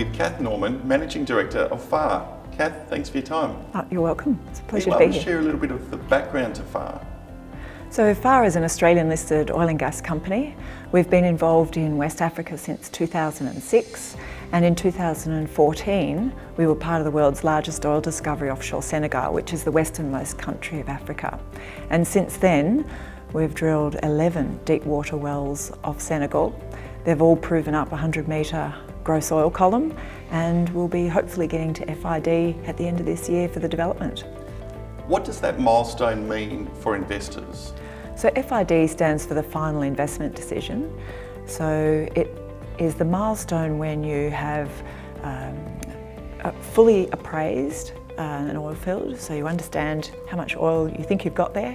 with Cath Norman, Managing Director of FAR. Cath, thanks for your time. You're welcome. It's a pleasure to be here. Share a little bit of the background to FAR. So FAR is an Australian listed oil and gas company. We've been involved in West Africa since 2006, and in 2014 we were part of the world's largest oil discovery offshore Senegal, which is the westernmost country of Africa. And since then we've drilled 11 deep water wells off Senegal. They've all proven up 100-metre gross oil column, and we'll be hopefully getting to FID at the end of this year for the development. What does that milestone mean for investors? So FID stands for the final investment decision. So it is the milestone when you have fully appraised an oil field, so you understand how much oil you think you've got there.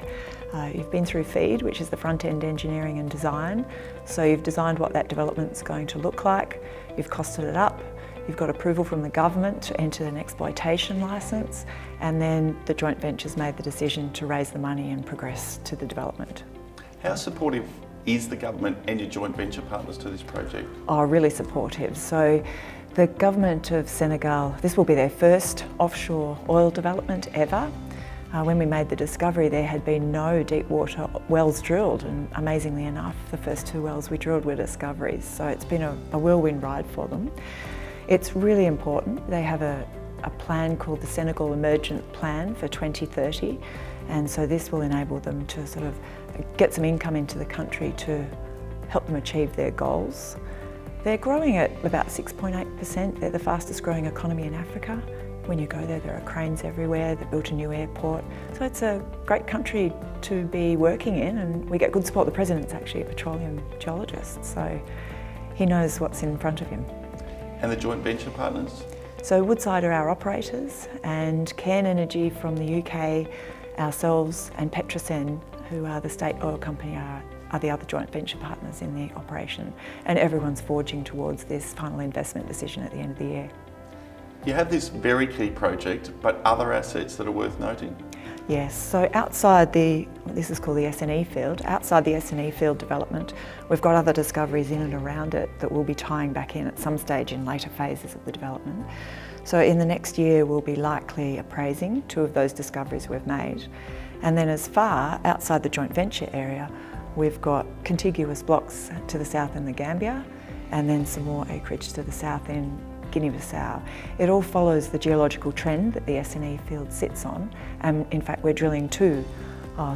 You've been through FEED, which is the front-end engineering and design. So you've designed what that development's going to look like, you've costed it up, you've got approval from the government to enter an exploitation licence, and then the joint venture's made the decision to raise the money and progress to the development. How supportive is the government and your joint venture partners to this project? Oh, really supportive. So the government of Senegal, this will be their first offshore oil development ever. When we made the discovery, there had been no deep water wells drilled, and amazingly enough, the first 2 wells we drilled were discoveries. So it's been a whirlwind ride for them. It's really important. They have a plan called the Senegal Emergent Plan for 2030, and so this will enable them to sort of get some income into the country to help them achieve their goals. They're growing at about 6.8%. They're the fastest growing economy in Africa. When you go there, there are cranes everywhere. They've built a new airport. So it's a great country to be working in, and we get good support. The President's actually a petroleum geologist, so he knows what's in front of him. And the joint venture partners? So Woodside are our operators, and Cairn Energy from the UK, ourselves, and Petrosen, who are the state oil company, are the other joint venture partners in the operation. And everyone's forging towards this final investment decision at the end of the year. You have this very key project, but other assets that are worth noting? Yes, so outside this is called the SNE field, outside the SNE field development, we've got other discoveries in and around it that we'll be tying back in at some stage in later phases of the development. So in the next year we'll be likely appraising 2 of those discoveries we've made. And then as far outside the joint venture area, we've got contiguous blocks to the south in the Gambia, and then some more acreage to the south in Guinea-Bissau. It all follows the geological trend that the SNE field sits on, and in fact we're drilling 2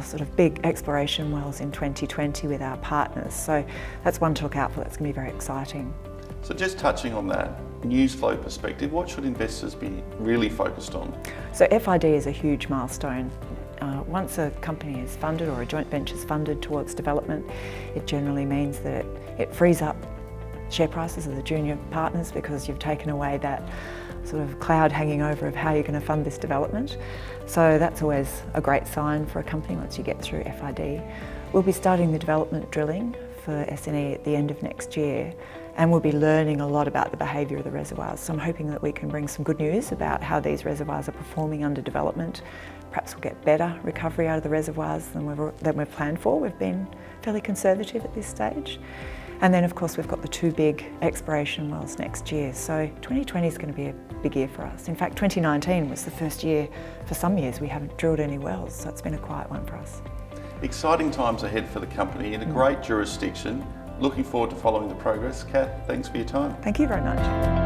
sort of big exploration wells in 2020 with our partners, so that's one to look out for. That's going to be very exciting. So just touching on that news flow perspective, what should investors be really focused on? So FID is a huge milestone. Once a company is funded or a joint venture is funded towards development, it generally means that it frees up share prices of the junior partners, because you've taken away that sort of cloud hanging over of how you're going to fund this development. So that's always a great sign for a company once you get through FID. We'll be starting the development drilling for SNE at the end of next year, and we'll be learning a lot about the behaviour of the reservoirs. So I'm hoping that we can bring some good news about how these reservoirs are performing under development. Perhaps we'll get better recovery out of the reservoirs than we've planned for. We've been fairly conservative at this stage. And then of course we've got the 2 big exploration wells next year. So 2020 is going to be a big year for us. In fact, 2019 was the first year for some years we haven't drilled any wells, so it's been a quiet one for us. Exciting times ahead for the company in a great jurisdiction. Looking forward to following the progress. Cath, thanks for your time. Thank you very much.